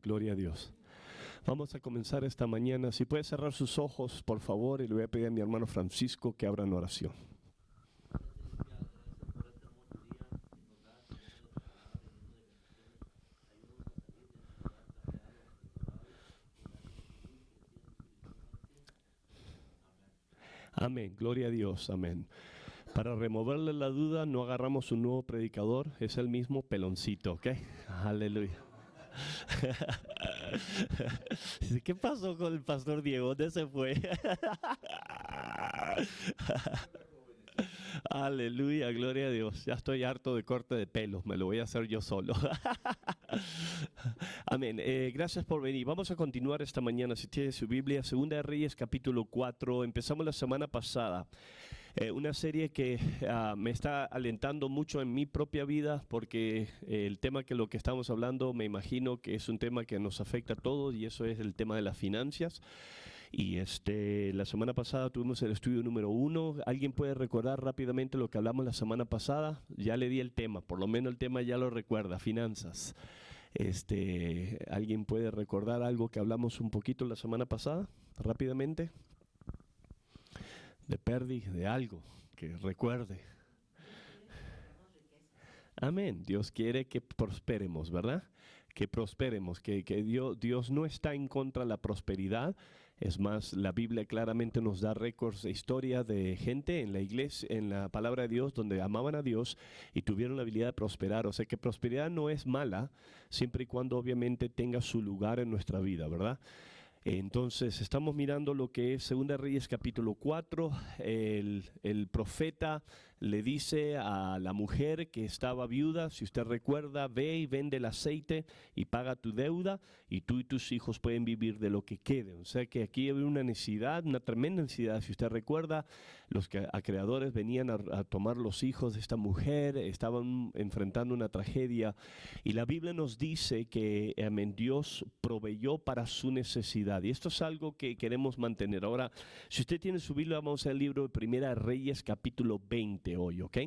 Gloria a Dios. Vamos a comenzar esta mañana. Si puede cerrar sus ojos, por favor, y le voy a pedir a mi hermano Francisco que abra en oración. Amén, gloria a Dios, amén. Para removerle la duda, no agarramos un nuevo predicador, es el mismo peloncito, ¿ok? Aleluya. ¿Qué pasó con el pastor Diego? ¿Dónde se fue? Aleluya, gloria a Dios. Ya estoy harto de corte de pelos, me lo voy a hacer yo solo. Amén. Gracias por venir. Vamos a continuar esta mañana, si tiene su Biblia, Segunda de Reyes, capítulo 4. Empezamos la semana pasada. Una serie que me está alentando mucho en mi propia vida, porque el tema lo que estamos hablando, me imagino que es un tema que nos afecta a todos, y eso es el tema de las finanzas. Y la semana pasada tuvimos el estudio número 1. ¿Alguien puede recordar rápidamente lo que hablamos la semana pasada? Ya le di el tema, por lo menos el tema ya lo recuerda, finanzas. ¿Alguien puede recordar algo que hablamos un poquito la semana pasada, rápidamente? De pérdida, de algo que recuerde. Amén. Dios quiere que prosperemos, ¿verdad? Que prosperemos, que Dios no está en contra de la prosperidad. Es más, la Biblia claramente nos da récords de historia de gente en la iglesia, en la palabra de Dios, donde amaban a Dios y tuvieron la habilidad de prosperar. O sea que prosperidad no es mala, siempre y cuando obviamente tenga su lugar en nuestra vida, ¿verdad? Entonces estamos mirando lo que es Segunda Reyes capítulo 4, el profeta le dice a la mujer que estaba viuda, si usted recuerda, ve y vende el aceite y paga tu deuda y tú y tus hijos pueden vivir de lo que quede. O sea que aquí había una necesidad, una tremenda necesidad. Si usted recuerda, los acreedores venían a tomar los hijos de esta mujer, estaban enfrentando una tragedia y la Biblia nos dice que Dios proveyó para su necesidad. Y esto es algo que queremos mantener. Ahora, si usted tiene su Biblia, vamos al libro de Primera de Reyes, capítulo 20 hoy, ¿ok?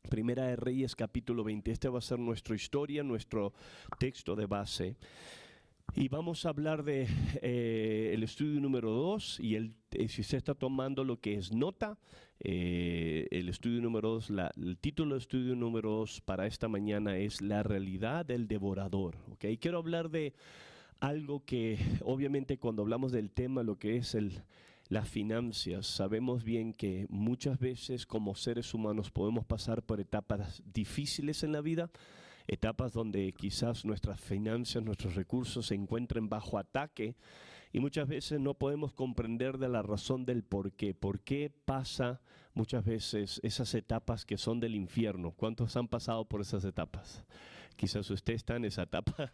Primera de Reyes, capítulo 20. Este va a ser nuestra historia, nuestro texto de base. Y vamos a hablar de el estudio número 2 y si usted está tomando lo que es nota, el estudio número 2, el título del estudio número 2 para esta mañana es La realidad del devorador, ¿ok? Quiero hablar de algo que obviamente cuando hablamos del tema, lo que es las finanzas, sabemos bien que muchas veces como seres humanos podemos pasar por etapas difíciles en la vida, etapas donde quizás nuestras finanzas, nuestros recursos se encuentren bajo ataque y muchas veces no podemos comprender de la razón del por qué pasa muchas veces esas etapas que son del infierno. ¿Cuántos han pasado por esas etapas? Quizás usted está en esa etapa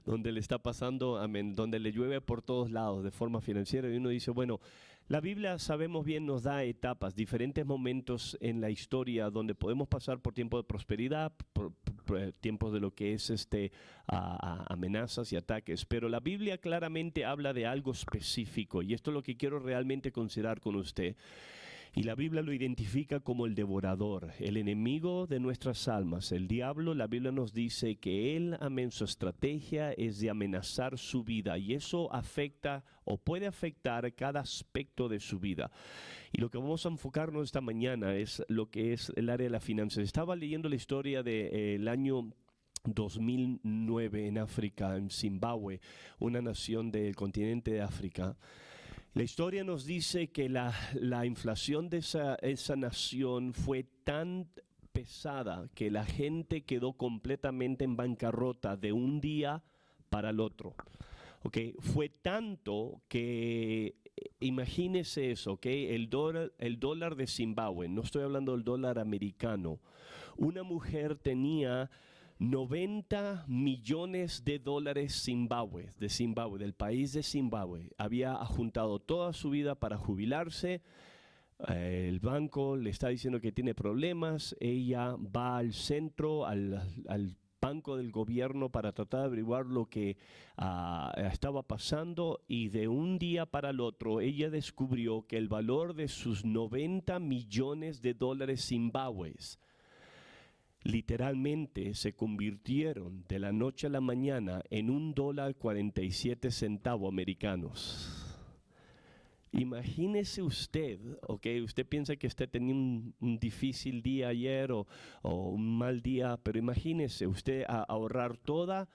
donde le está pasando, amén, donde le llueve por todos lados de forma financiera y uno dice, bueno, la Biblia sabemos bien nos da etapas, diferentes momentos en la historia donde podemos pasar por tiempos de prosperidad, por tiempos de lo que es amenazas y ataques, pero la Biblia claramente habla de algo específico y esto es lo que quiero realmente considerar con usted. Y la Biblia lo identifica como el devorador, el enemigo de nuestras almas, el diablo. La Biblia nos dice que él, amén, su estrategia es de amenazar su vida y eso afecta o puede afectar cada aspecto de su vida. Y lo que vamos a enfocarnos esta mañana es lo que es el área de las finanzas. Estaba leyendo la historia del año 2009 en África, en Zimbabue, una nación del continente de África. La historia nos dice que la inflación de esa nación fue tan pesada que la gente quedó completamente en bancarrota de un día para el otro. Okay. Fue tanto que imagínese eso, ¿okay? El dólar de Zimbabue, no estoy hablando del dólar americano. Una mujer tenía 90 millones de dólares de Zimbabue, del país de Zimbabue. Había juntado toda su vida para jubilarse. El banco le está diciendo que tiene problemas. Ella va al centro, al banco del gobierno para tratar de averiguar lo que estaba pasando y de un día para el otro ella descubrió que el valor de sus 90 millones de dólares zimbabúes literalmente se convirtieron de la noche a la mañana en $1.47 americanos. Imagínese usted, usted piensa que usted tenía un difícil día ayer o un mal día, pero imagínese usted ahorrar toda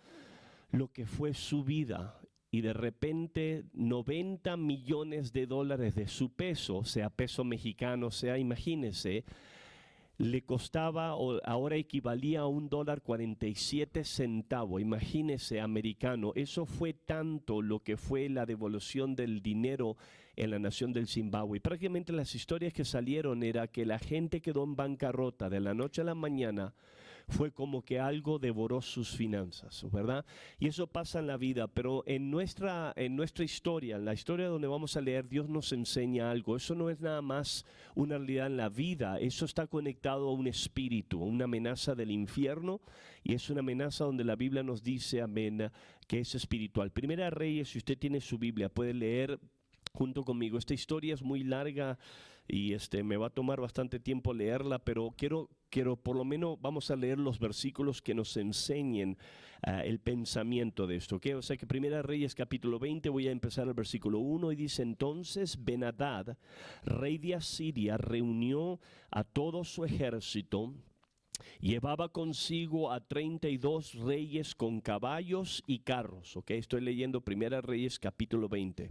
lo que fue su vida y de repente $90 millones de su peso, sea peso mexicano, imagínese, le costaba o ahora equivalía a $1.47, imagínese, americano. Eso fue tanto lo que fue la devolución del dinero en la nación del Zimbabue. Prácticamente las historias que salieron era que la gente quedó en bancarrota de la noche a la mañana. Fue como que algo devoró sus finanzas, ¿verdad? Y eso pasa en la vida, pero en nuestra historia, en la historia donde vamos a leer, Dios nos enseña algo. Eso no es nada más una realidad en la vida, eso está conectado a un espíritu, a una amenaza del infierno, y es una amenaza donde la Biblia nos dice, amén, que es espiritual. Primera Reyes, si usted tiene su Biblia, puede leer junto conmigo. Esta historia es muy larga y me va a tomar bastante tiempo leerla, pero quiero por lo menos vamos a leer los versículos que nos enseñen el pensamiento de esto. O sea que Primera Reyes capítulo 20, voy a empezar el versículo 1 y dice: entonces Ben-Hadad, rey de Asiria, reunió a todo su ejército. Llevaba consigo a 32 reyes con caballos y carros. Estoy leyendo Primera Reyes capítulo 20.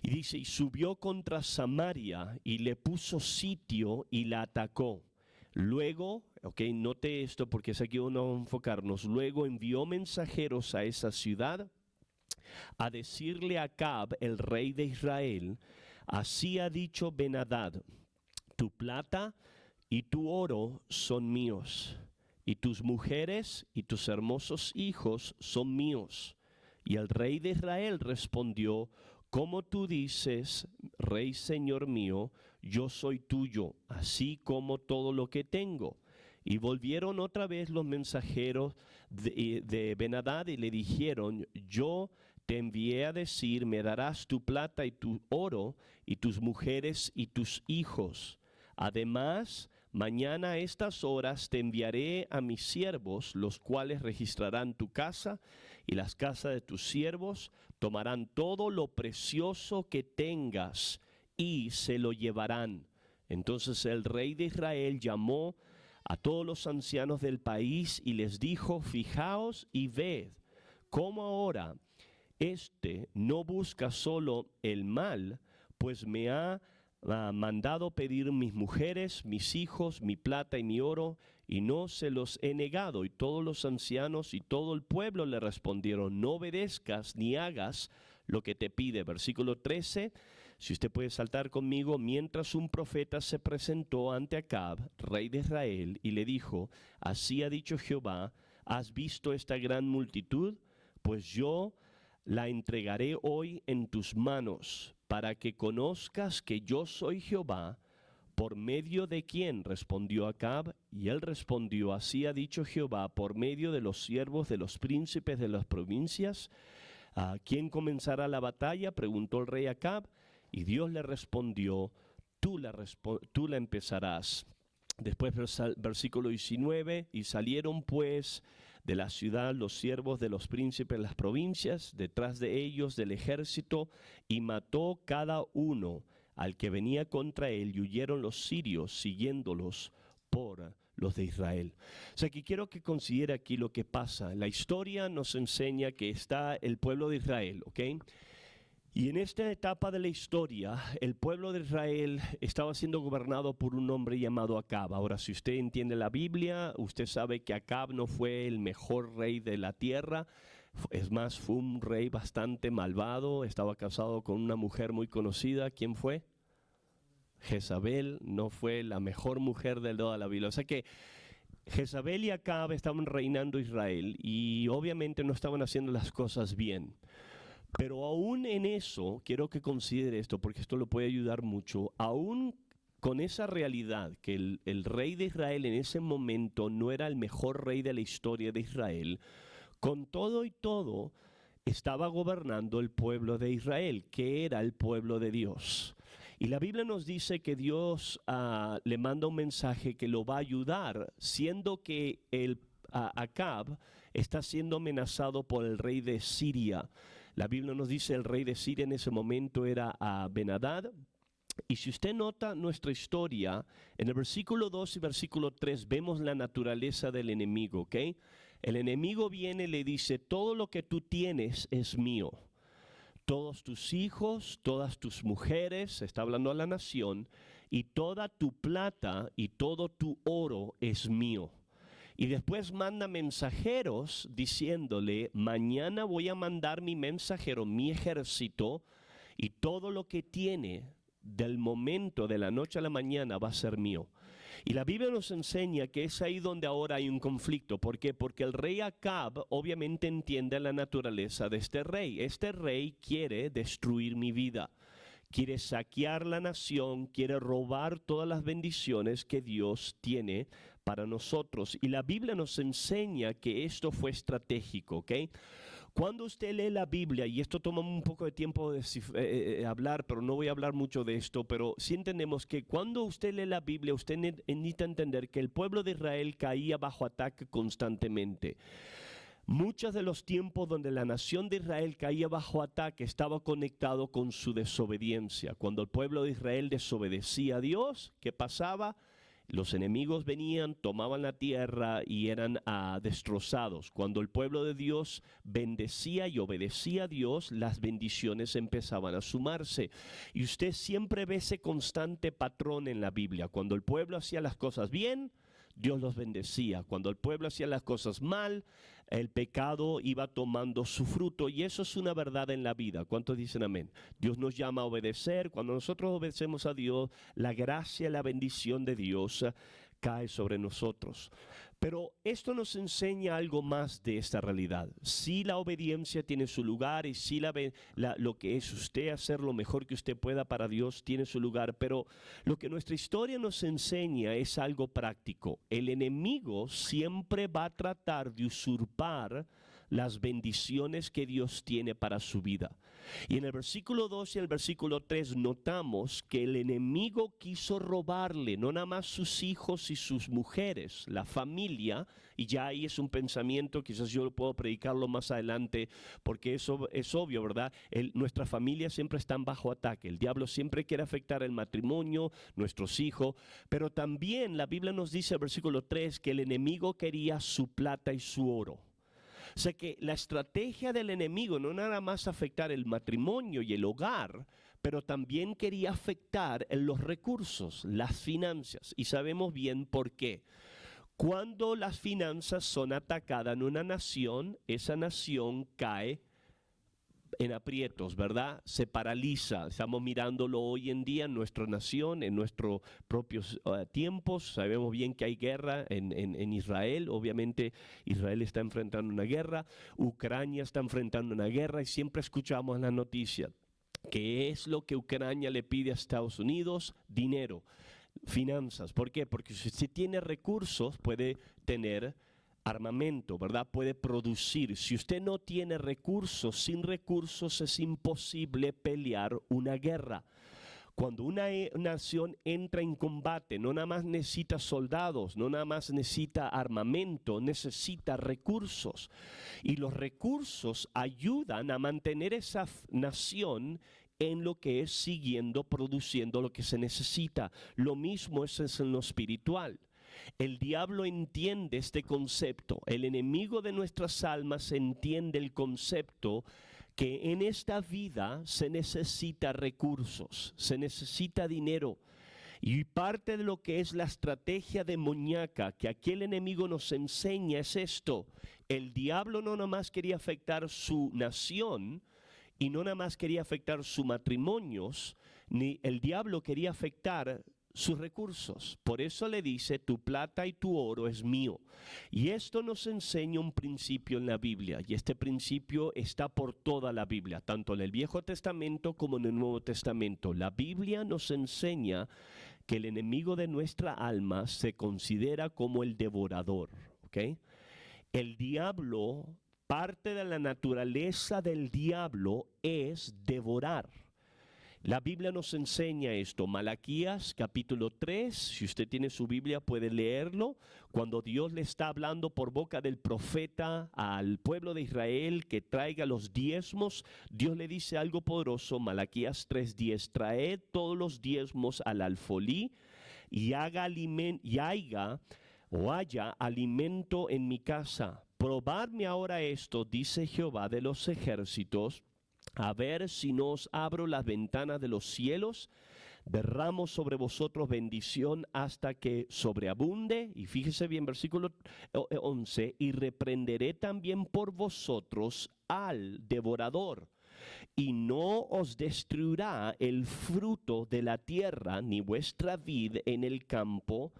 Y dice, y subió contra Samaria y le puso sitio y la atacó. Luego, note esto porque es aquí donde vamos a enfocarnos. Luego envió mensajeros a esa ciudad a decirle a Acab, el rey de Israel: así ha dicho Ben-Hadad, tu plata y tu oro son míos, y tus mujeres y tus hermosos hijos son míos. Y el rey de Israel respondió: como tú dices, rey señor mío, yo soy tuyo, así como todo lo que tengo. Y volvieron otra vez los mensajeros de Ben-Hadad y le dijeron: yo te envié a decir, me darás tu plata y tu oro, y tus mujeres y tus hijos. Además, mañana a estas horas te enviaré a mis siervos, los cuales registrarán tu casa y las casas de tus siervos, tomarán todo lo precioso que tengas y se lo llevarán. Entonces el rey de Israel llamó a todos los ancianos del país y les dijo: fijaos y ved cómo ahora no busca solo el mal, pues me ha mandado pedir mis mujeres, mis hijos, mi plata y mi oro, y no se los he negado. Y todos los ancianos y todo el pueblo le respondieron: no obedezcas ni hagas lo que te pide. Versículo 13, si usted puede saltar conmigo. Mientras un profeta se presentó ante Acab, rey de Israel, y le dijo: así ha dicho Jehová, ¿has visto esta gran multitud? Pues yo la entregaré hoy en tus manos, para que conozcas que yo soy Jehová. ¿Por medio de quién? Respondió Acab, y él respondió: así ha dicho Jehová, por medio de los siervos de los príncipes de las provincias. ¿Quién comenzará la batalla?, preguntó el rey Acab, y Dios le respondió: tú la empezarás. Después versículo 19, y salieron pues de la ciudad los siervos de los príncipes de las provincias, detrás de ellos del ejército, y mató cada uno al que venía contra él, y huyeron los sirios siguiéndolos por los de Israel. O sea que quiero que considere aquí lo que pasa. La historia nos enseña que está el pueblo de Israel, y en esta etapa de la historia, el pueblo de Israel estaba siendo gobernado por un hombre llamado Acab. Ahora, si usted entiende la Biblia, usted sabe que Acab no fue el mejor rey de la tierra. Es más, fue un rey bastante malvado. Estaba casado con una mujer muy conocida. ¿Quién fue? Jezabel. No fue la mejor mujer de toda la Biblia. O sea que Jezabel y Acab estaban reinando Israel y obviamente no estaban haciendo las cosas bien. Pero aún en eso, quiero que considere esto porque esto lo puede ayudar mucho, aún con esa realidad que el rey de Israel en ese momento no era el mejor rey de la historia de Israel, con todo y todo estaba gobernando el pueblo de Israel, que era el pueblo de Dios. Y la Biblia nos dice que Dios le manda un mensaje que lo va a ayudar, siendo que Acab está siendo amenazado por el rey de Siria. La Biblia nos dice el rey de Siria en ese momento era Ben-Hadad. Y si usted nota nuestra historia, en el versículo 2 y versículo 3 vemos la naturaleza del enemigo, ¿ok? El enemigo viene y le dice, todo lo que tú tienes es mío. Todos tus hijos, todas tus mujeres, está hablando a la nación, y toda tu plata y todo tu oro es mío. Y después manda mensajeros diciéndole, mañana voy a mandar mi mensajero, mi ejército, y todo lo que tiene del momento de la noche a la mañana va a ser mío. Y la Biblia nos enseña que es ahí donde ahora hay un conflicto. ¿Por qué? Porque el rey Acab obviamente entiende la naturaleza de este rey. Este rey quiere destruir mi vida, quiere saquear la nación, quiere robar todas las bendiciones que Dios tiene para nosotros. Y la Biblia nos enseña que esto fue estratégico, ¿ok? Cuando usted lee la Biblia, y esto toma un poco de tiempo de hablar, pero no voy a hablar mucho de esto, pero sí entendemos que cuando usted lee la Biblia, usted necesita entender que el pueblo de Israel caía bajo ataque constantemente. Muchos de los tiempos donde la nación de Israel caía bajo ataque estaba conectado con su desobediencia. Cuando el pueblo de Israel desobedecía a Dios, ¿qué pasaba? Los enemigos venían, tomaban la tierra y eran destrozados. Cuando el pueblo de Dios bendecía y obedecía a Dios, las bendiciones empezaban a sumarse. Y usted siempre ve ese constante patrón en la Biblia. Cuando el pueblo hacía las cosas bien, Dios los bendecía. Cuando el pueblo hacía las cosas mal, el pecado iba tomando su fruto, y eso es una verdad en la vida. ¿Cuántos dicen amén? Dios nos llama a obedecer. Cuando nosotros obedecemos a Dios, la gracia y la bendición de Dios cae sobre nosotros. Pero esto nos enseña algo más de esta realidad. Sí, la obediencia tiene su lugar, y sí lo que es usted hacer lo mejor que usted pueda para Dios tiene su lugar, pero lo que nuestra historia nos enseña es algo práctico. El enemigo siempre va a tratar de usurpar las bendiciones que Dios tiene para su vida. Y en el versículo 2 y el versículo 3 notamos que el enemigo quiso robarle no nada más sus hijos y sus mujeres, la familia, y ya ahí es un pensamiento, quizás yo puedo predicarlo más adelante, porque eso es obvio, ¿verdad? Nuestra familia siempre están bajo ataque. El diablo siempre quiere afectar el matrimonio, nuestros hijos, pero también la Biblia nos dice, el versículo 3, que el enemigo quería su plata y su oro. O sea que la estrategia del enemigo no nada más afectar el matrimonio y el hogar, pero también quería afectar en los recursos, las finanzas. Y sabemos bien por qué. Cuando las finanzas son atacadas en una nación, esa nación cae en aprietos, ¿verdad? Se paraliza. Estamos mirándolo hoy en día en nuestra nación, en nuestros propios tiempos. Sabemos bien que hay guerra en Israel. Obviamente Israel está enfrentando una guerra, Ucrania está enfrentando una guerra, y siempre escuchamos en las noticias ¿qué es lo que Ucrania le pide a Estados Unidos? Dinero, finanzas. ¿Por qué? Porque si usted tiene recursos puede tener armamento, ¿verdad? Puede producir. Si usted no tiene recursos, sin recursos es imposible pelear una guerra. Cuando una nación entra en combate, no nada más necesita soldados, no nada más necesita armamento, necesita recursos. Y los recursos ayudan a mantener esa nación en lo que es siguiendo produciendo lo que se necesita. Lo mismo es en lo espiritual. El diablo entiende este concepto. El enemigo de nuestras almas entiende el concepto que en esta vida se necesita recursos, se necesita dinero. Y parte de lo que es la estrategia demoníaca que aquí el enemigo nos enseña es esto. El diablo no nada más quería afectar su nación y no nada más quería afectar sus matrimonios, ni el diablo quería afectar sus recursos. Por eso le dice, tu plata y tu oro es mío. Y esto nos enseña un principio en la Biblia, y este principio está por toda la Biblia, tanto en el Viejo Testamento como en el Nuevo Testamento. La Biblia nos enseña que el enemigo de nuestra alma se considera como el devorador, ¿ok? El diablo, parte de la naturaleza del diablo es devorar. La Biblia nos enseña esto. Malaquías capítulo 3, si usted tiene su Biblia puede leerlo. Cuando Dios le está hablando por boca del profeta al pueblo de Israel que traiga los diezmos, Dios le dice algo poderoso. Malaquías 3:10, traed todos los diezmos al alfolí y haya alimento en mi casa. Probadme ahora esto, dice Jehová de los ejércitos, a ver si no os abro las ventanas de los cielos, derramo sobre vosotros bendición hasta que sobreabunde. Y fíjese bien, versículo 11, y reprenderé también por vosotros al devorador, y no os destruirá el fruto de la tierra, ni vuestra vid en el campo,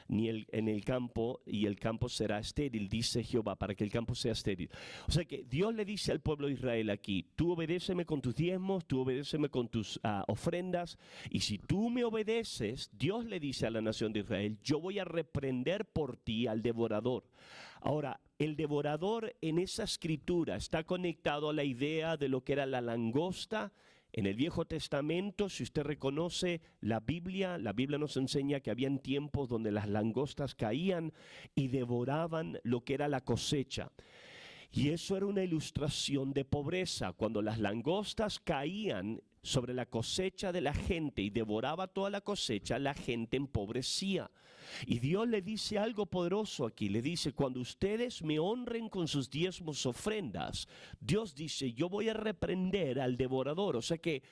en el campo, y el campo será estéril, dice Jehová, para que el campo sea estéril. O sea que Dios le dice al pueblo de Israel aquí, tú obedéceme con tus diezmos, tú obedéceme con tus ofrendas, y si tú me obedeces, Dios le dice a la nación de Israel, yo voy a reprender por ti al devorador. Ahora, el devorador en esa escritura está conectado a la idea de lo que era la langosta. En el Viejo Testamento, si usted reconoce la Biblia nos enseña que habían tiempos donde las langostas caían y devoraban lo que era la cosecha. Y eso era una ilustración de pobreza. Cuando las langostas caían sobre la cosecha de la gente y devoraba toda la cosecha, la gente empobrecía. Y Dios le dice algo poderoso aquí, le dice, cuando ustedes me honren con sus diezmos ofrendas, Dios dice, yo voy a reprender al devorador. O sea que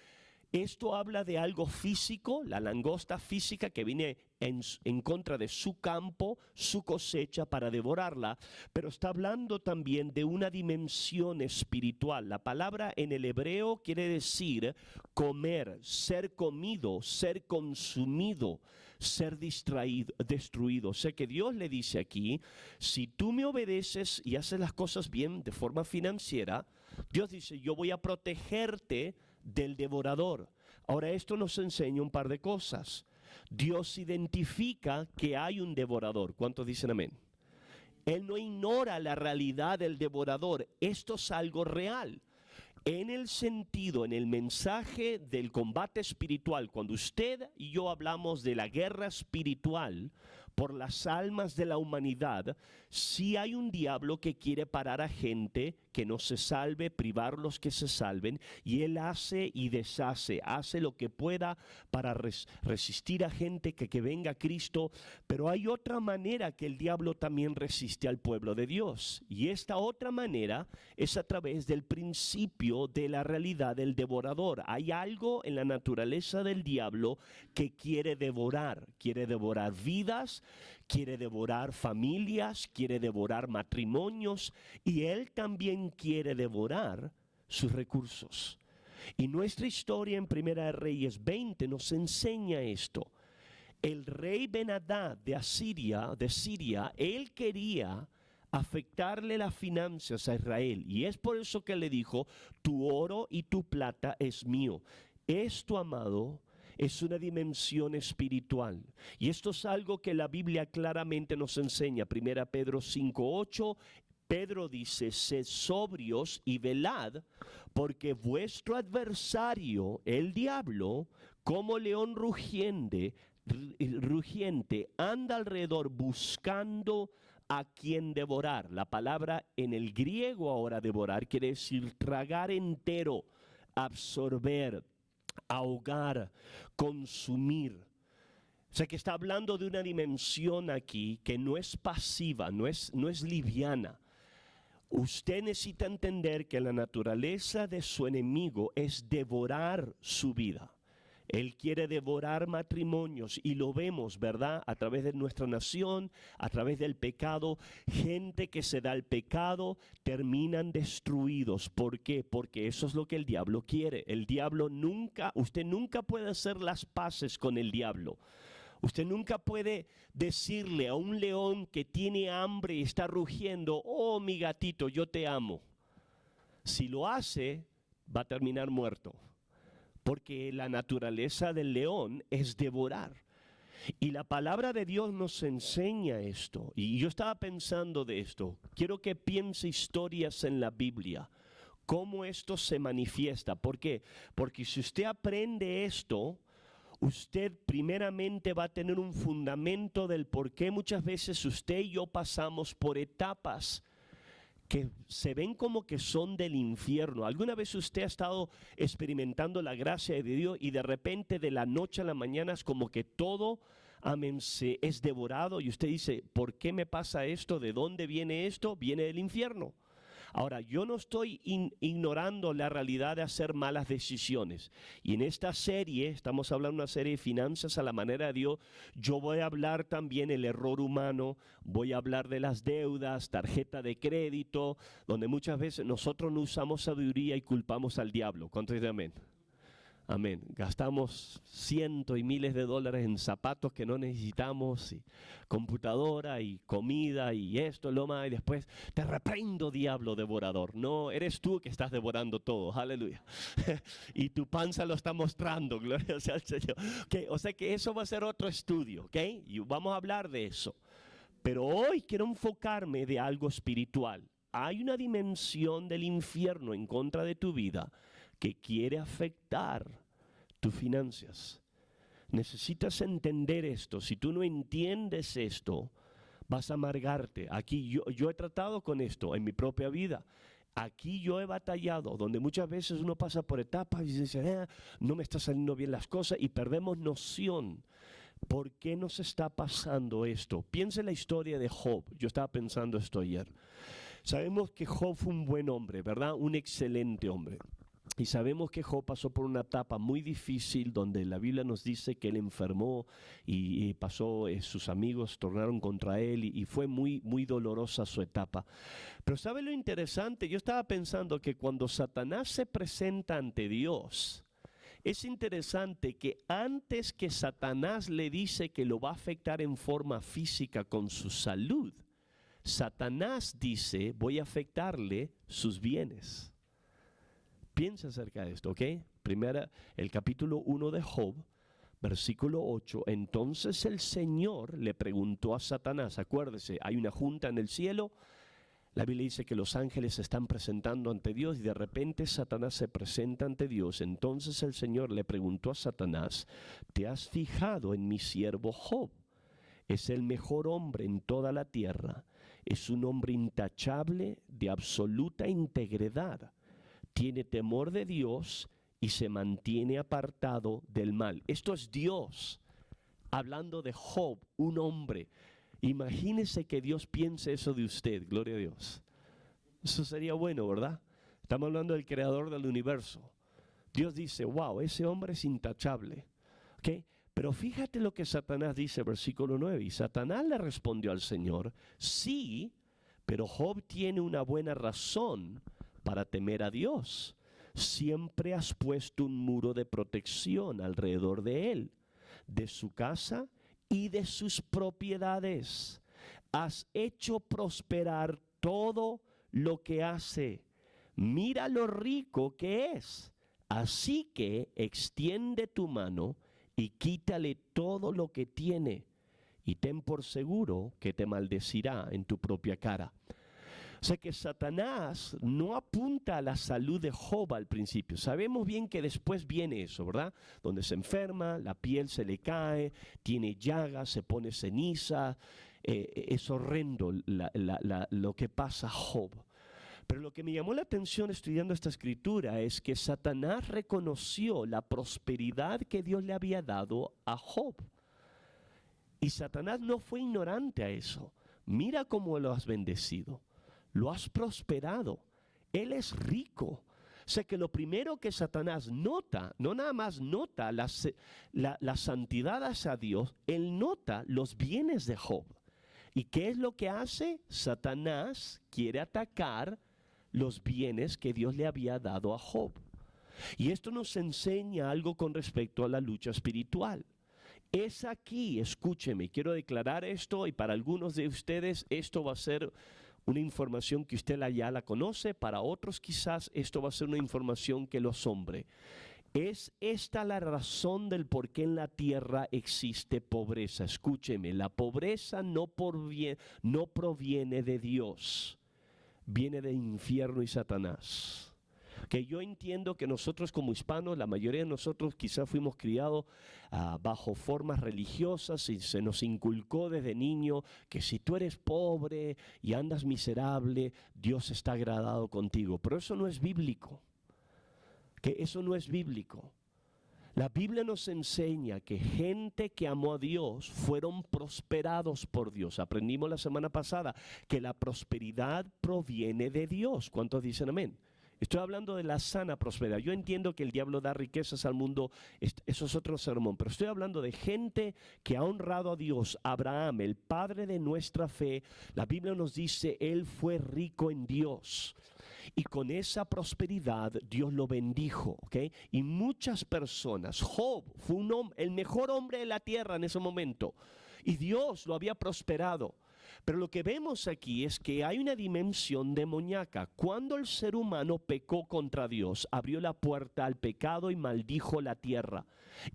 esto habla de algo físico, la langosta física que viene en contra de su campo, su cosecha para devorarla, pero está hablando también de una dimensión espiritual. La palabra en el hebreo quiere decir comer, ser comido, ser consumido, ser destruido. O sea que Dios le dice aquí, si tú me obedeces y haces las cosas bien de forma financiera, Dios dice, yo voy a protegerte del devorador. Ahora esto nos enseña un par de cosas. Dios identifica que hay un devorador. ¿Cuántos dicen amén? Él no ignora la realidad del devorador. Esto es algo real. En el sentido, en el mensaje del combate espiritual, cuando usted y yo hablamos de la guerra espiritual por las almas de la humanidad, sí hay un diablo que quiere parar a gente que no se salve, privar los que se salven, y él hace y deshace, hace lo que pueda para resistir a gente que venga a Cristo. Pero hay otra manera que el diablo también resiste al pueblo de Dios, y esta otra manera es a través del principio de la realidad del devorador. Hay algo en la naturaleza del diablo que quiere devorar vidas, quiere devorar familias, quiere devorar matrimonios, y él también quiere devorar sus recursos. Y nuestra historia en Primera de Reyes 20 nos enseña esto. El rey Ben-Hadad de Siria, él quería afectarle las finanzas a Israel, y es por eso que le dijo, tu oro y tu plata es mío. Esto, amado, es una dimensión espiritual, y esto es algo que la Biblia claramente nos enseña. Primera Pedro 5:8, Pedro dice, sed sobrios y velad, porque vuestro adversario, el diablo, como león rugiente, anda alrededor buscando a quien devorar. La palabra en el griego ahora devorar quiere decir tragar entero, absorber, ahogar, consumir. O sea que está hablando de una dimensión aquí que no es pasiva, no es liviana. Usted necesita entender que la naturaleza de su enemigo es devorar su vida. Él quiere devorar matrimonios, y lo vemos, ¿verdad? A través de nuestra nación, a través del pecado. Gente que se da al pecado terminan destruidos. ¿Por qué? Porque eso es lo que el diablo quiere. El diablo usted nunca puede hacer las paces con el diablo. Usted nunca puede decirle a un león que tiene hambre y está rugiendo, oh mi gatito, yo te amo. Si lo hace, va a terminar muerto. Porque la naturaleza del león es devorar. Y la palabra de Dios nos enseña esto. Y yo estaba pensando de esto. Quiero que piense historias en la Biblia. cómo esto se manifiesta. ¿Por qué? Porque si usted aprende esto, usted primeramente va a tener un fundamento del por qué muchas veces usted y yo pasamos por etapas que se ven como que son del infierno. ¿Alguna vez usted ha estado experimentando la gracia de Dios y de repente de la noche a la mañana es como que todo, amén, es devorado y usted dice, ¿por qué me pasa esto? ¿De dónde viene esto? Viene del infierno. Ahora, yo no estoy ignorando la realidad de hacer malas decisiones. Y en esta serie, estamos hablando de una serie de finanzas a la manera de Dios, yo voy a hablar también el error humano, voy a hablar de las deudas, tarjeta de crédito, donde muchas veces nosotros no usamos sabiduría y culpamos al diablo. ¿Cuántos dicen amén? Amén. Gastamos cientos y miles de dólares en zapatos que no necesitamos, y computadora y comida y esto, lo más, y después te reprendo, diablo devorador. No, eres tú que estás devorando todo, aleluya. Y tu panza lo está mostrando, gloria sea al Señor. Okay, o sea que eso va a ser otro estudio, ¿ok? Y vamos a hablar de eso. Pero hoy quiero enfocarme de algo espiritual. Hay una dimensión del infierno en contra de tu vida que quiere afectar tus finanzas. Necesitas entender esto. Si tú no entiendes esto, vas a amargarte. Aquí yo he tratado con esto en mi propia vida. Aquí yo he batallado, donde muchas veces uno pasa por etapas y dice, no me está saliendo bien las cosas, y perdemos noción. ¿Por qué nos está pasando esto? Piensa en la historia de Job. Yo estaba pensando esto ayer. Sabemos que Job fue un buen hombre, ¿verdad? Un excelente hombre. Y sabemos que Job pasó por una etapa muy difícil donde la Biblia nos dice que él enfermó y pasó, sus amigos tornaron contra él y fue muy, muy dolorosa su etapa. Pero ¿sabe lo interesante? Yo estaba pensando que cuando Satanás se presenta ante Dios, es interesante que antes que Satanás le dice que lo va a afectar en forma física con su salud, Satanás dice, voy a afectarle sus bienes. Piensa acerca de esto, ¿ok? Primera, el capítulo 1 de Job, versículo 8. Entonces el Señor le preguntó a Satanás, acuérdese, hay una junta en el cielo, la Biblia dice que los ángeles se están presentando ante Dios y de repente Satanás se presenta ante Dios. Entonces el Señor le preguntó a Satanás, ¿te has fijado en mi siervo Job? Es el mejor hombre en toda la tierra, es un hombre intachable, de absoluta integridad. Tiene temor de Dios y se mantiene apartado del mal. Esto es Dios hablando de Job, un hombre. Imagínese que Dios piense eso de usted, gloria a Dios. Eso sería bueno, ¿verdad? Estamos hablando del creador del universo. Dios dice, wow, ese hombre es intachable. ¿Okay? Pero fíjate lo que Satanás dice, versículo 9. Y Satanás le respondió al Señor, sí, pero Job tiene una buena razón para temer a Dios. Siempre has puesto un muro de protección alrededor de él, de su casa y de sus propiedades. Has hecho prosperar todo lo que hace. Mira lo rico que es. Así que extiende tu mano y quítale todo lo que tiene, y ten por seguro que te maldecirá en tu propia cara. O sea que Satanás no apunta a la salud de Job al principio. Sabemos bien que después viene eso, ¿verdad? Donde se enferma, la piel se le cae, tiene llagas, se pone ceniza. Es horrendo lo que pasa a Job. Pero lo que me llamó la atención estudiando esta escritura es que Satanás reconoció la prosperidad que Dios le había dado a Job. Y Satanás no fue ignorante a eso. Mira cómo lo has bendecido. Lo has prosperado. Él es rico. O sea que lo primero que Satanás nota, no nada más nota la santidad hacia Dios, él nota los bienes de Job. ¿Y qué es lo que hace? Satanás quiere atacar los bienes que Dios le había dado a Job. Y esto nos enseña algo con respecto a la lucha espiritual. Es aquí, escúcheme, quiero declarar esto y para algunos de ustedes esto va a ser una información que usted ya la conoce, para otros quizás esto va a ser una información que lo asombre. Es esta la razón del por qué en la tierra existe pobreza. Escúcheme, la pobreza no proviene de Dios, viene del infierno y Satanás. Que yo entiendo que nosotros como hispanos, la mayoría de nosotros quizás fuimos criados bajo formas religiosas y se nos inculcó desde niño que si tú eres pobre y andas miserable, Dios está agradado contigo. Pero eso no es bíblico. Que eso no es bíblico. La Biblia nos enseña que gente que amó a Dios fueron prosperados por Dios. Aprendimos la semana pasada que la prosperidad proviene de Dios. ¿Cuántos dicen amén? Estoy hablando de la sana prosperidad. Yo entiendo que el diablo da riquezas al mundo, eso es otro sermón, pero estoy hablando de gente que ha honrado a Dios. Abraham, el padre de nuestra fe, la Biblia nos dice, él fue rico en Dios. Y con esa prosperidad Dios lo bendijo, ¿ok? Y muchas personas, Job fue el mejor hombre de la tierra en ese momento, y Dios lo había prosperado. Pero lo que vemos aquí es que hay una dimensión demoníaca. Cuando el ser humano pecó contra Dios, abrió la puerta al pecado y maldijo la tierra.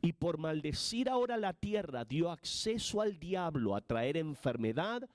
Y por maldecir ahora la tierra, dio acceso al diablo a traer enfermedad,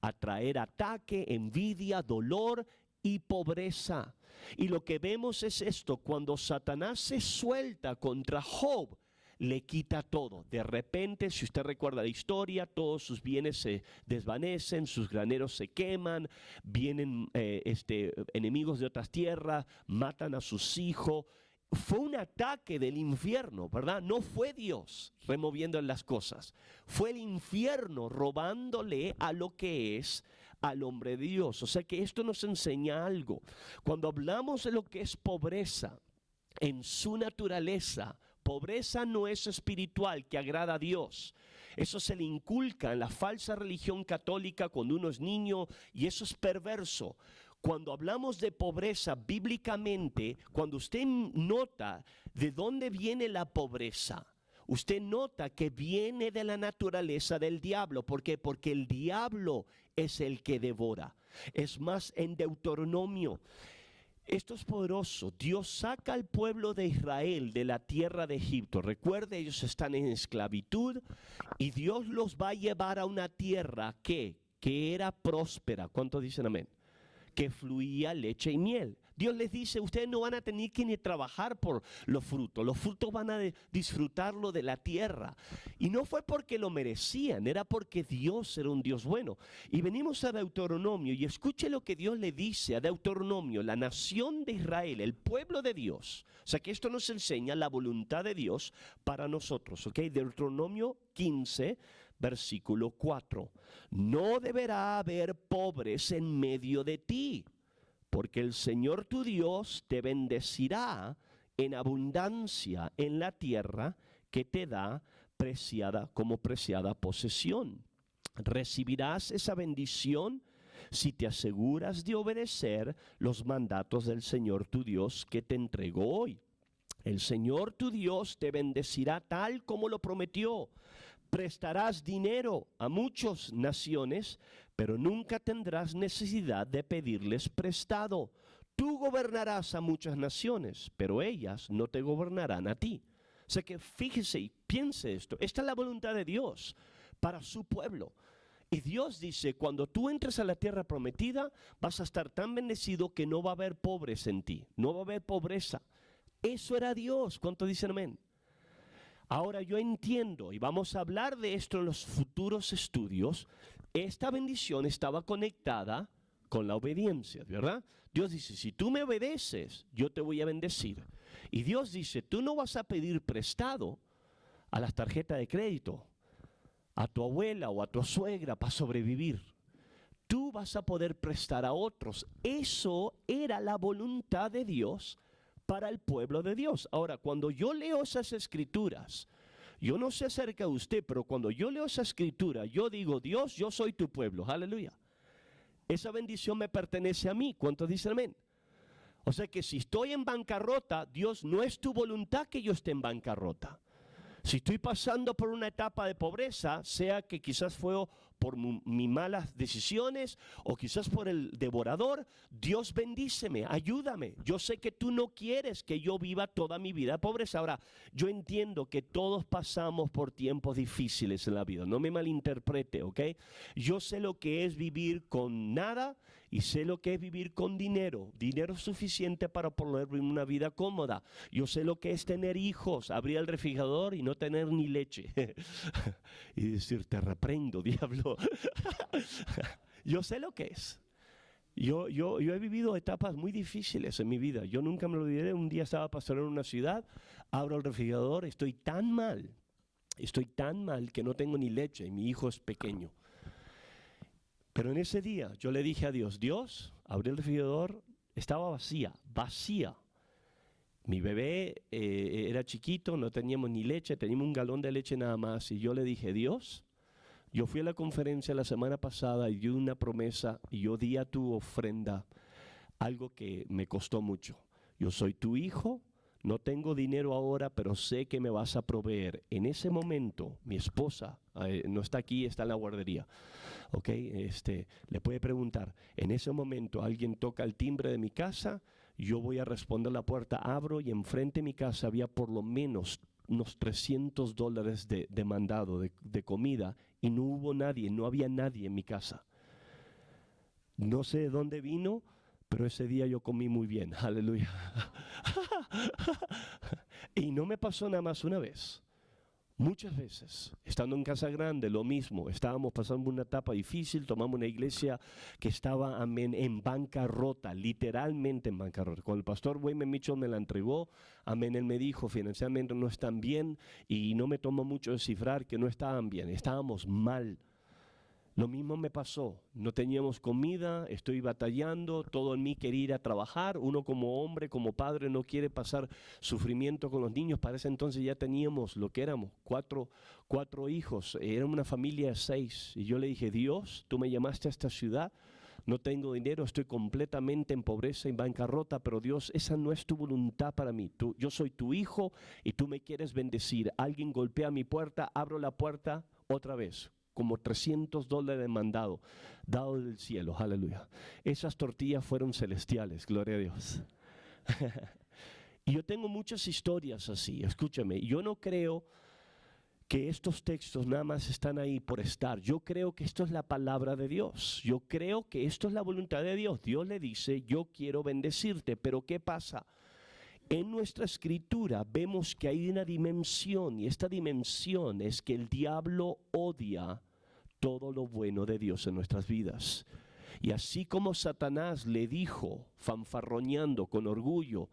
a traer ataque, envidia, dolor y pobreza. Y lo que vemos es esto: cuando Satanás se suelta contra Job, le quita todo. De repente, si usted recuerda la historia, todos sus bienes se desvanecen, sus graneros se queman, vienen enemigos de otras tierras, matan a sus hijos. Fue un ataque del infierno, ¿verdad? No fue Dios removiendo las cosas, fue el infierno robándole a lo que es al hombre de Dios. O sea que esto nos enseña algo. Cuando hablamos de lo que es pobreza, en su naturaleza, pobreza no es espiritual, que agrada a Dios. Eso se le inculca en la falsa religión católica cuando uno es niño, y eso es perverso. Cuando hablamos de pobreza bíblicamente, cuando usted nota de dónde viene la pobreza, usted nota que viene de la naturaleza del diablo. ¿Por qué? Porque el diablo es el que devora. Es más, en Deuteronomio, esto es poderoso. Dios saca al pueblo de Israel de la tierra de Egipto. Recuerde, ellos están en esclavitud y Dios los va a llevar a una tierra que era próspera. ¿Cuántos dicen amén? Que fluía leche y miel. Dios les dice, ustedes no van a tener que ni trabajar por los frutos van a disfrutarlo de la tierra. Y no fue porque lo merecían, era porque Dios era un Dios bueno. Y venimos a Deuteronomio y escuche lo que Dios le dice a Deuteronomio, la nación de Israel, el pueblo de Dios. O sea que esto nos enseña la voluntad de Dios para nosotros, ¿ok? Deuteronomio 15, versículo 4. No deberá haber pobres en medio de ti, porque el Señor tu Dios te bendecirá en abundancia en la tierra que te da como preciada posesión. Recibirás esa bendición si te aseguras de obedecer los mandatos del Señor tu Dios que te entregó hoy. El Señor tu Dios te bendecirá tal como lo prometió. Prestarás dinero a muchas naciones, pero nunca tendrás necesidad de pedirles prestado. Tú gobernarás a muchas naciones, pero ellas no te gobernarán a ti. O sea que fíjese y piense esto. Esta es la voluntad de Dios para su pueblo. Y Dios dice, cuando tú entres a la tierra prometida, vas a estar tan bendecido que no va a haber pobres en ti. No va a haber pobreza. Eso era Dios. ¿Cuántos dicen amén? Ahora yo entiendo, y vamos a hablar de esto en los futuros estudios, esta bendición estaba conectada con la obediencia, ¿verdad? Dios dice, si tú me obedeces, yo te voy a bendecir. Y Dios dice, tú no vas a pedir prestado a las tarjetas de crédito, a tu abuela o a tu suegra para sobrevivir. Tú vas a poder prestar a otros. Eso era la voluntad de Dios para el pueblo de Dios. Ahora, cuando yo leo esas escrituras, yo no sé acerca de usted, pero cuando yo leo esa escritura, yo digo, Dios, yo soy tu pueblo, aleluya. Esa bendición me pertenece a mí. ¿Cuántos dicen amén? O sea que si estoy en bancarrota, Dios, no es tu voluntad que yo esté en bancarrota. Si estoy pasando por una etapa de pobreza, sea que quizás fue por mis malas decisiones o quizás por el devorador. Dios bendíceme, ayúdame. Yo sé que tú no quieres que yo viva toda mi vida de pobreza. Ahora, yo entiendo que todos pasamos por tiempos difíciles en la vida. No me malinterprete, ¿ok? Yo sé lo que es vivir con nada y sé lo que es vivir con dinero. Dinero suficiente para poder vivir una vida cómoda. Yo sé lo que es tener hijos, abrir el refrigerador y no tener ni leche. Y decir, te reprendo, diablo. Yo sé lo que es. Yo he vivido etapas muy difíciles en mi vida. Yo nunca me lo olvidaré. Un día estaba pastoreando en una ciudad, abro el refrigerador, estoy tan mal que no tengo ni leche y mi hijo es pequeño. Pero en ese día yo le dije a Dios, Dios, abrí el refrigerador, estaba vacía. Mi bebé era chiquito, no teníamos ni leche, teníamos un galón de leche nada más. Y yo le dije, Dios, yo fui a la conferencia la semana pasada y di una promesa y yo di a tu ofrenda algo que me costó mucho. Yo soy tu hijo, no tengo dinero ahora, pero sé que me vas a proveer. En ese momento, mi esposa no está aquí, está en la guardería. Ok, le puede preguntar, en ese momento alguien toca el timbre de mi casa, yo voy a responder la puerta, abro y enfrente de mi casa había por lo menos unos $300 de mandado de comida y no hubo nadie, no había nadie en mi casa. No sé de dónde vino, pero ese día yo comí muy bien, aleluya. Y no me pasó nada más una vez. Muchas veces, estando en Casa Grande, lo mismo, estábamos pasando una etapa difícil, tomamos una iglesia que estaba, amén, en bancarrota, literalmente en bancarrota. Cuando el pastor Wayman Mitchell me la entregó, amén, él me dijo, financieramente no están bien, y no me tomó mucho descifrar que no estaban bien, estábamos mal. Lo mismo me pasó, no teníamos comida, estoy batallando, todo en mí quería ir a trabajar, uno como hombre, como padre no quiere pasar sufrimiento con los niños. Para ese entonces ya teníamos lo que éramos, cuatro hijos, era una familia de 6 y yo le dije, Dios, tú me llamaste a esta ciudad, no tengo dinero, estoy completamente en pobreza y bancarrota, pero Dios, esa no es tu voluntad para mí. Yo soy tu hijo y tú me quieres bendecir. Alguien golpea mi puerta, abro la puerta otra vez. Como $300 de mandado, dado del cielo, aleluya. Esas tortillas fueron celestiales, gloria a Dios. Y yo tengo muchas historias así, escúchame, yo no creo que estos textos nada más están ahí por estar. Yo creo que esto es la palabra de Dios. Yo creo que esto es la voluntad de Dios. Dios le dice, yo quiero bendecirte, pero ¿qué pasa? En nuestra escritura vemos que hay una dimensión y esta dimensión es que el diablo odia todo lo bueno de Dios en nuestras vidas. Y así como Satanás le dijo, fanfarroneando con orgullo,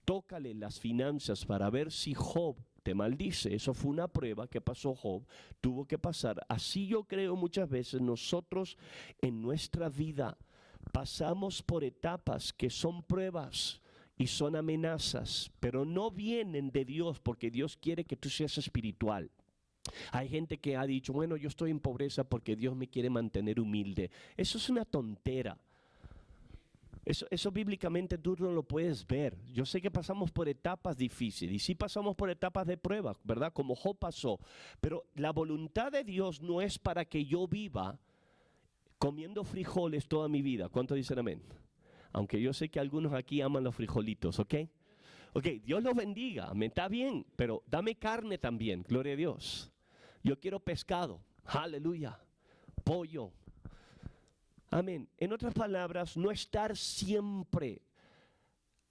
tócale las finanzas para ver si Job te maldice. Eso fue una prueba que pasó Job, tuvo que pasar. Así yo creo muchas veces nosotros en nuestra vida pasamos por etapas que son pruebas y son amenazas, pero no vienen de Dios porque Dios quiere que tú seas espiritual. Hay gente que ha dicho, bueno, yo estoy en pobreza porque Dios me quiere mantener humilde. Eso es una tontera. Eso bíblicamente tú no lo puedes ver. Yo sé que pasamos por etapas difíciles y sí pasamos por etapas de prueba, ¿verdad? Como Job pasó. Pero la voluntad de Dios no es para que yo viva comiendo frijoles toda mi vida. ¿Cuántos dicen amén? Aunque yo sé que algunos aquí aman los frijolitos, ¿ok? Ok, Dios los bendiga, me está bien, pero dame carne también, gloria a Dios. Yo quiero pescado, aleluya, pollo. Amén. En otras palabras, no estar siempre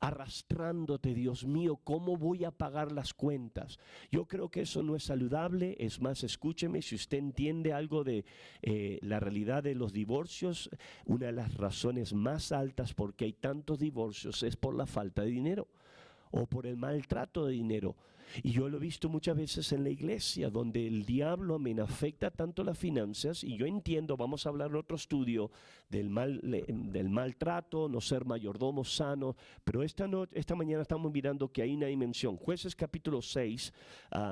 arrastrándote, Dios mío, ¿cómo voy a pagar las cuentas? Yo creo que eso no es saludable. Es más, escúcheme, si usted entiende algo de la realidad de los divorcios, una de las razones más altas por qué hay tantos divorcios es por la falta de dinero o por el maltrato de dinero. Y yo lo he visto muchas veces en la iglesia, donde el diablo afecta tanto las finanzas, y yo entiendo, vamos a hablar en otro estudio del maltrato, no ser mayordomo sano, pero esta mañana estamos mirando que hay una dimensión. Jueces capítulo 6,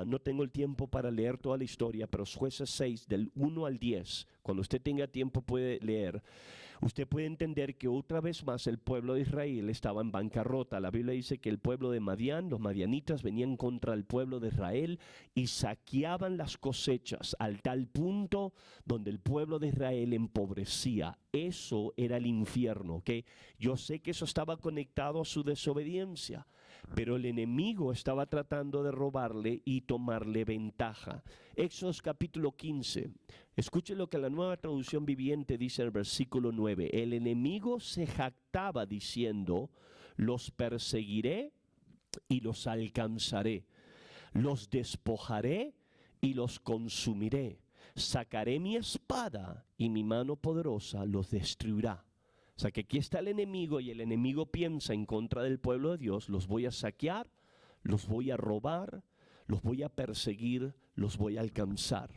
no tengo el tiempo para leer toda la historia, pero Jueces 6 del 1 al 10, cuando usted tenga tiempo puede leer. usted puede entender que otra vez más el pueblo de Israel estaba en bancarrota. La Biblia dice que el pueblo de Madián, los madianitas, venían contra el pueblo de Israel y saqueaban las cosechas al tal punto donde el pueblo de Israel empobrecía. Eso era el infierno, ¿ok? Yo sé que eso estaba conectado a su desobediencia, pero el enemigo estaba tratando de robarle y tomarle ventaja. Éxodo capítulo 15. Escuche lo que la Nueva Traducción Viviente dice en el versículo 9. El enemigo se jactaba diciendo: los perseguiré y los alcanzaré, los despojaré y los consumiré. Sacaré mi espada y mi mano poderosa los destruirá. O sea que aquí está el enemigo y el enemigo piensa en contra del pueblo de Dios: los voy a saquear, los voy a robar, los voy a perseguir, los voy a alcanzar.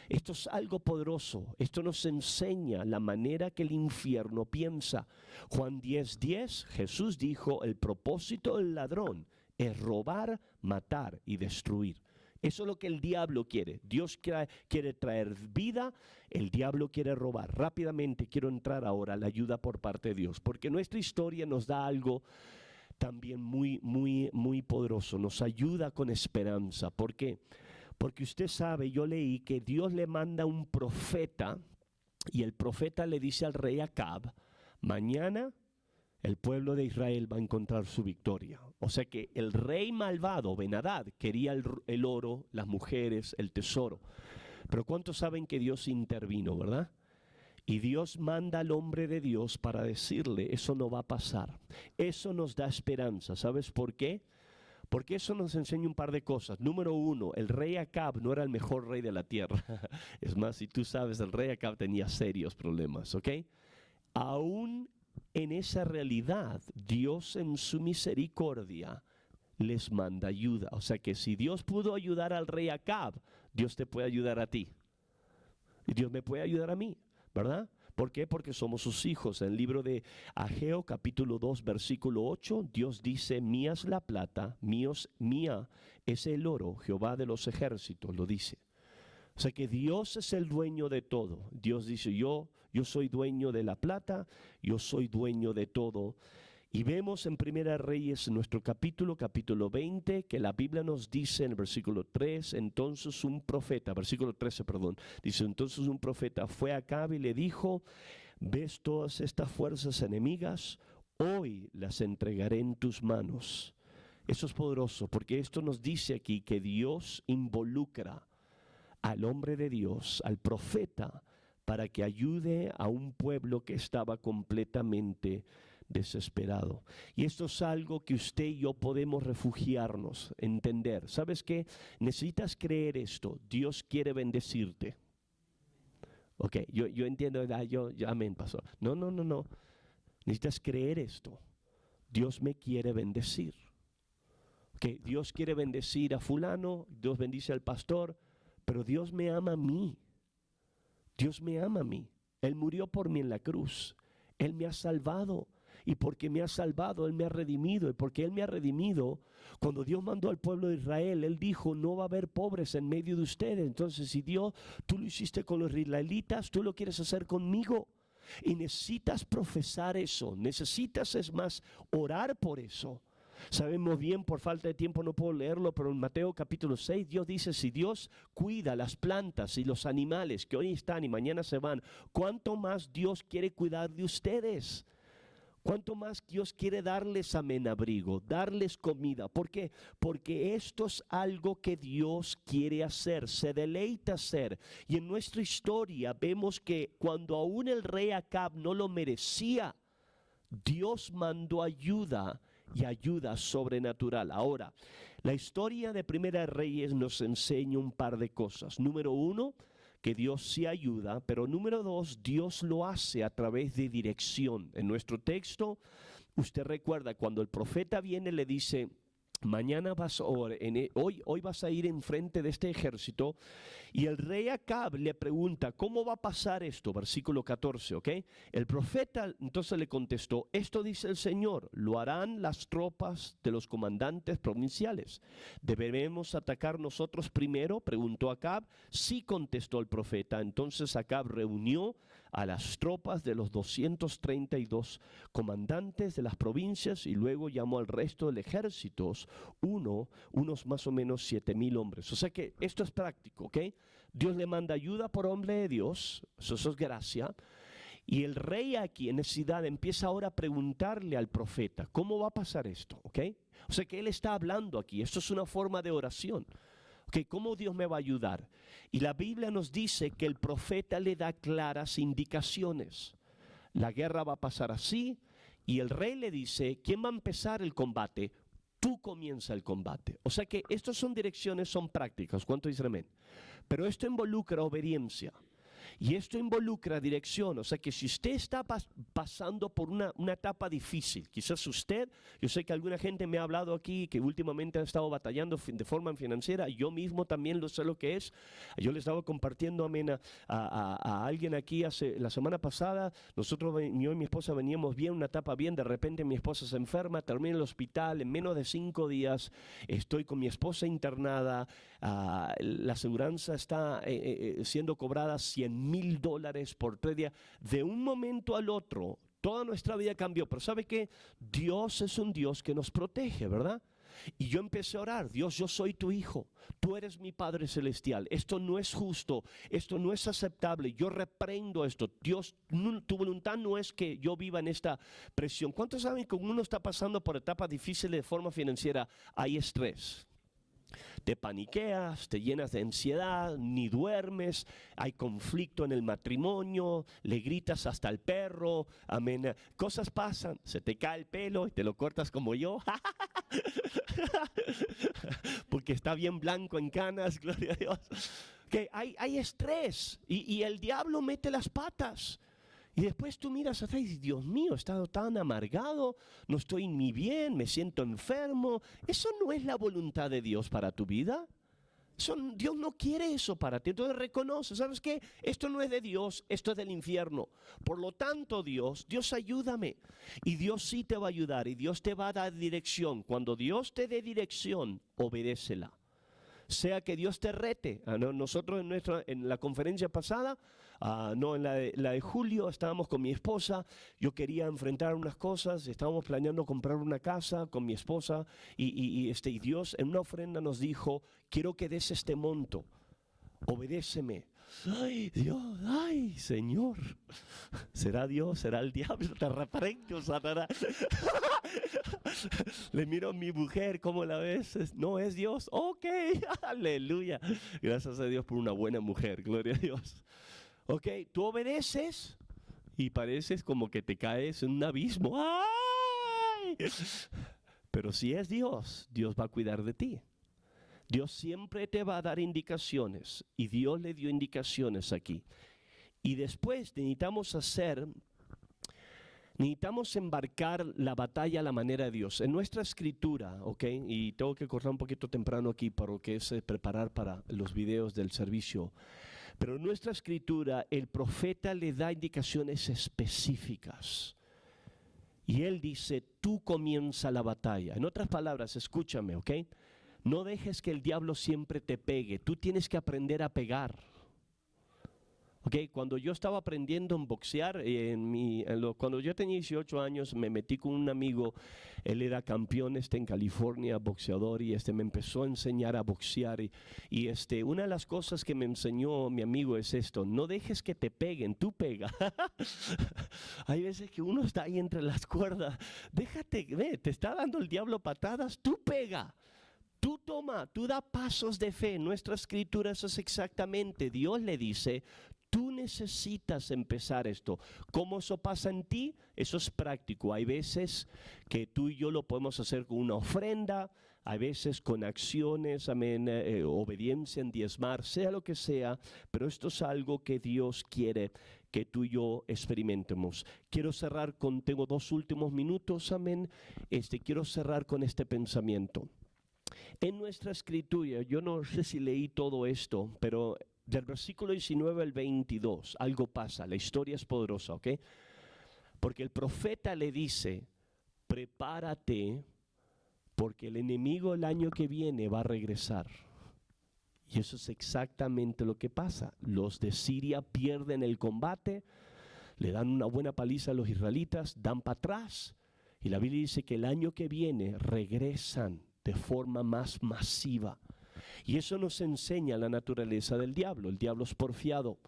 Esto es algo poderoso. Esto nos enseña la manera que el infierno piensa. Juan 10:10, Jesús dijo: el propósito del ladrón es robar, matar y destruir. Eso es lo que el diablo quiere. Dios quiere traer vida, el diablo quiere robar. Rápidamente quiero entrar ahora a la ayuda por parte de Dios, porque nuestra historia nos da algo también muy poderoso. Nos ayuda con esperanza. ¿Por qué? Porque usted sabe, yo leí que Dios le manda un profeta y el profeta le dice al rey Acab: mañana el pueblo de Israel va a encontrar su victoria. O sea que el rey malvado, Ben-Hadad, quería el oro, las mujeres, el tesoro. Pero ¿cuántos saben que Dios intervino, verdad? Y Dios manda al hombre de Dios para decirle: eso no va a pasar. Eso nos da esperanza. ¿Sabes por qué? Porque eso nos enseña un par de cosas. Número uno, el rey Acab no era el mejor rey de la tierra. Es más, si tú sabes, el rey Acab tenía serios problemas, ¿ok? Aún en esa realidad, Dios en su misericordia les manda ayuda. O sea que si Dios pudo ayudar al rey Acab, Dios te puede ayudar a ti. Y Dios me puede ayudar a mí, ¿verdad? ¿Por qué? Porque somos sus hijos. En el libro de Ageo, capítulo 2, versículo 8, Dios dice: mía es la plata, mía es el oro, Jehová de los ejércitos lo dice. O sea que Dios es el dueño de todo. Dios dice: yo soy dueño de la plata, yo soy dueño de todo. Y vemos en Primera Reyes, en nuestro capítulo 20, que la Biblia nos dice en el versículo 3, entonces un profeta, versículo 13, perdón, dice: entonces un profeta fue a Acab y le dijo: ¿ves todas estas fuerzas enemigas? Hoy las entregaré en tus manos. Eso es poderoso, porque esto nos dice aquí que Dios involucra al hombre de Dios, al profeta, para que ayude a un pueblo que estaba completamente desesperado. Y esto es algo que usted y yo podemos refugiarnos, entender. ¿Sabes qué? Necesitas creer esto. Dios quiere bendecirte. Ok, yo entiendo, amén, pastor. No. Necesitas creer esto. Dios me quiere bendecir. Ok, Dios quiere bendecir a fulano, Dios bendice al pastor, pero Dios me ama a mí. Dios me ama a mí. Él murió por mí en la cruz. Él me ha salvado. Y porque me ha salvado, Él me ha redimido. Y porque Él me ha redimido, cuando Dios mandó al pueblo de Israel, Él dijo: no va a haber pobres en medio de ustedes. Entonces, si Dios, tú lo hiciste con los israelitas, tú lo quieres hacer conmigo. Y necesitas profesar eso. Necesitas, es más, orar por eso. Sabemos bien, por falta de tiempo no puedo leerlo, pero en Mateo capítulo 6 Dios dice: si Dios cuida las plantas y los animales que hoy están y mañana se van, ¿cuánto más Dios quiere cuidar de ustedes? ¿Cuánto más Dios quiere darles abrigo, darles comida? ¿Por qué? Porque esto es algo que Dios quiere hacer, se deleita hacer. Y en nuestra historia vemos que cuando aún el rey Acab no lo merecía, Dios mandó ayuda, y ayuda sobrenatural. Ahora, la historia de Primera Reyes nos enseña un par de cosas. Número uno, que Dios sí ayuda, pero número dos, Dios lo hace a través de dirección. En nuestro texto, usted recuerda cuando el profeta viene, le dice: mañana hoy vas a ir enfrente de este ejército. Y el rey Acab le pregunta: ¿cómo va a pasar esto? Versículo 14, ¿ok? El profeta entonces le contestó: esto dice el Señor, lo harán las tropas de los comandantes provinciales. ¿Deberemos atacar nosotros primero?, preguntó Acab. Sí, contestó el profeta. Entonces Acab reunió a las tropas de los 232 comandantes de las provincias y luego llamó al resto del ejército, unos más o menos 7,000 hombres. O sea que esto es práctico, ¿ok? Dios le manda ayuda por hombre de Dios, eso es gracia. Y el rey aquí en esa ciudad empieza ahora a preguntarle al profeta, ¿cómo va a pasar esto? ¿Ok? O sea que él está hablando aquí, esto es una forma de oración. ¿Ok? ¿Cómo Dios me va a ayudar? Y la Biblia nos dice que el profeta le da claras indicaciones. La guerra va a pasar así y el rey le dice, ¿quién va a empezar el combate? Tú comienza el combate. O sea que estas son direcciones, son prácticas. ¿Cuánto dicen amén? Pero esto involucra obediencia. Y esto involucra dirección, o sea que si usted está pasando por una etapa difícil, quizás usted, yo sé que alguna gente me ha hablado aquí que últimamente ha estado batallando de forma financiera, yo mismo también lo sé lo que es. Yo le estaba compartiendo a alguien aquí la semana pasada, nosotros, yo y mi esposa veníamos bien, una etapa bien, de repente mi esposa se enferma, termina en el hospital, en menos de 5 días estoy con mi esposa internada, la aseguranza está siendo cobrada $100,000 por 3 días. De un momento al otro, toda nuestra vida cambió. Pero ¿sabe qué? Dios es un Dios que nos protege, ¿verdad? Y yo empecé a orar, Dios, yo soy tu hijo, tú eres mi Padre Celestial, esto no es justo, esto no es aceptable, yo reprendo esto, Dios, tu voluntad no es que yo viva en esta presión. ¿Cuántos saben que uno está pasando por etapas difíciles de forma financiera? Hay estrés. Te paniqueas, te llenas de ansiedad, ni duermes, hay conflicto en el matrimonio, le gritas hasta al perro, amén. Cosas pasan, se te cae el pelo y te lo cortas como yo, porque está bien blanco en canas, gloria a Dios. Que hay estrés y el diablo mete las patas. Y después tú miras atrás y dices, Dios mío, he estado tan amargado, no estoy ni bien, me siento enfermo. Eso no es la voluntad de Dios para tu vida. Dios no quiere eso para ti. Entonces reconoce, ¿sabes qué? Esto no es de Dios, esto es del infierno. Por lo tanto, Dios ayúdame. Y Dios sí te va a ayudar y Dios te va a dar dirección. Cuando Dios te dé dirección, obedécela. Sea que Dios te rete. Nosotros en la conferencia pasada, en la de julio, estábamos con mi esposa. Yo quería enfrentar unas cosas, estábamos planeando comprar una casa con mi esposa y Dios en una ofrenda nos dijo, quiero que des este monto, obedéceme. Ay, Dios, ay, Señor, ¿será Dios? ¿Será el diablo? Te reprendo, Satanás. Le miro a mi mujer, ¿cómo la ves? No es Dios. Ok, aleluya. Gracias a Dios por una buena mujer, gloria a Dios. Ok, tú obedeces y pareces como que te caes en un abismo. ¡Ay! Pero si es Dios, Dios va a cuidar de ti. Dios siempre te va a dar indicaciones y Dios le dio indicaciones aquí. Y después necesitamos embarcar la batalla a la manera de Dios. En nuestra escritura, ¿ok? Y tengo que cortar un poquito temprano aquí para lo que es preparar para los videos del servicio. Pero en nuestra escritura el profeta le da indicaciones específicas. Y él dice, tú comienza la batalla. En otras palabras, escúchame, ¿ok? No dejes que el diablo siempre te pegue. Tú tienes que aprender a pegar. Okay, cuando yo estaba aprendiendo a boxear, cuando yo tenía 18 años, me metí con un amigo, él era campeón en California, boxeador, y me empezó a enseñar a boxear. Y una de las cosas que me enseñó mi amigo es esto: no dejes que te peguen, tú pega. Hay veces que uno está ahí entre las cuerdas, déjate, te está dando el diablo patadas, tú pega. Tú da pasos de fe. En nuestra escritura eso es exactamente. Dios le dice, tú necesitas empezar esto. ¿Cómo eso pasa en ti? Eso es práctico. Hay veces que tú y yo lo podemos hacer con una ofrenda, hay veces con acciones, amén, obediencia en diezmar, sea lo que sea, pero esto es algo que Dios quiere que tú y yo experimentemos. Quiero cerrar tengo 2 últimos minutos, amén. Quiero cerrar con este pensamiento. En nuestra escritura, yo no sé si leí todo esto, pero del versículo 19 al 22, algo pasa, la historia es poderosa, ¿ok? Porque el profeta le dice, prepárate, porque el enemigo el año que viene va a regresar. Y eso es exactamente lo que pasa. Los de Siria pierden el combate, le dan una buena paliza a los israelitas, dan para atrás. Y la Biblia dice que el año que viene regresan de forma más masiva. Y eso nos enseña la naturaleza del diablo. El diablo es porfiado.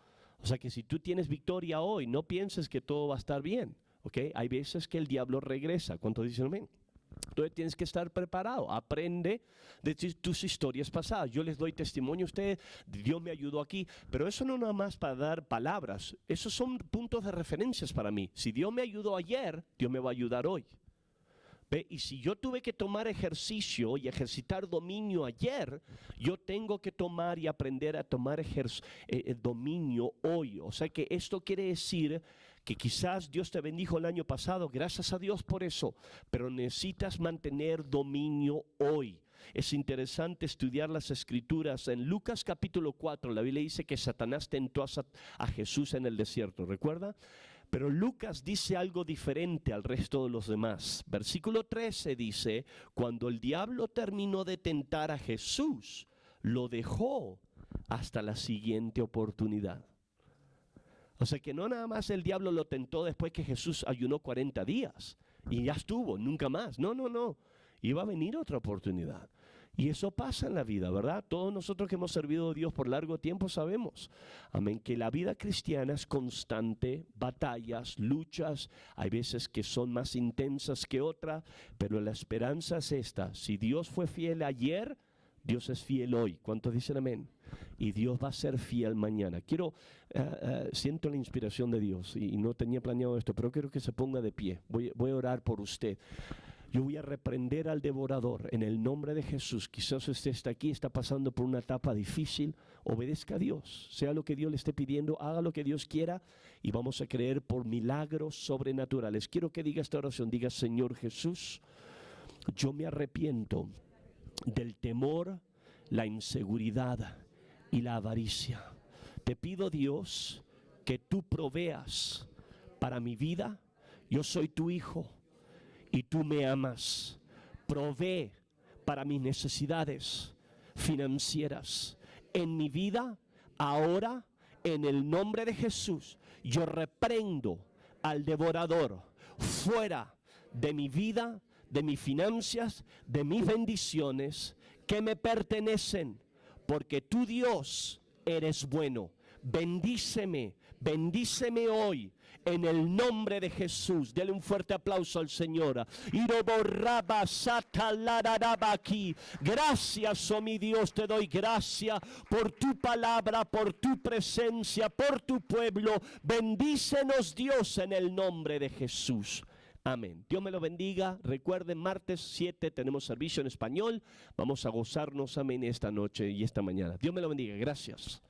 O sea que si tú tienes victoria hoy, no pienses que todo va a estar bien. ¿Ok? Hay veces que el diablo regresa. ¿Cuántos dicen amén? Entonces tienes que estar preparado. Aprende de tus historias pasadas. Yo les doy testimonio a ustedes. Dios me ayudó aquí. Pero eso no nada más para dar palabras. Esos son puntos de referencias para mí. Si Dios me ayudó ayer, Dios me va a ayudar hoy. ¿Ve? Y si yo tuve que tomar ejercicio y ejercitar dominio ayer, yo tengo que tomar y aprender a tomar dominio hoy. O sea que esto quiere decir que quizás Dios te bendijo el año pasado, gracias a Dios por eso, pero necesitas mantener dominio hoy. Es interesante estudiar las escrituras. En Lucas capítulo 4, la Biblia dice que Satanás tentó a Jesús en el desierto, ¿recuerda? Pero Lucas dice algo diferente al resto de los demás. Versículo 13 dice, cuando el diablo terminó de tentar a Jesús, lo dejó hasta la siguiente oportunidad. O sea que no nada más el diablo lo tentó después que Jesús ayunó 40 días y ya estuvo, nunca más. No. Iba a venir otra oportunidad. Y eso pasa en la vida, ¿verdad? Todos nosotros que hemos servido a Dios por largo tiempo sabemos, amén, que la vida cristiana es constante, batallas, luchas, hay veces que son más intensas que otras, pero la esperanza es esta: si Dios fue fiel ayer, Dios es fiel hoy. ¿Cuántos dicen amén? Y Dios va a ser fiel mañana. Siento la inspiración de Dios y no tenía planeado esto, pero quiero que se ponga de pie. Voy a orar por usted. Yo voy a reprender al devorador en el nombre de Jesús. Quizás usted está aquí, está pasando por una etapa difícil. Obedezca a Dios, sea lo que Dios le esté pidiendo, haga lo que Dios quiera y vamos a creer por milagros sobrenaturales. Quiero que diga esta oración, diga: Señor Jesús, yo me arrepiento del temor, la inseguridad y la avaricia. Te pido, Dios, que tú proveas para mi vida. Yo soy tu hijo y tú me amas. Provee para mis necesidades financieras en mi vida ahora, en el nombre de Jesús. Yo reprendo al devorador fuera de mi vida, de mis finanzas, de mis bendiciones que me pertenecen, porque tú, Dios, eres bueno. Bendíceme hoy en el nombre de Jesús. Dele un fuerte aplauso al Señor. Gracias, oh mi Dios, te doy gracias por tu palabra, por tu presencia, por tu pueblo. Bendícenos, Dios, en el nombre de Jesús. Amén. Dios me lo bendiga. Recuerden, martes 7 tenemos servicio en español. Vamos a gozarnos, amén, esta noche y esta mañana. Dios me lo bendiga. Gracias.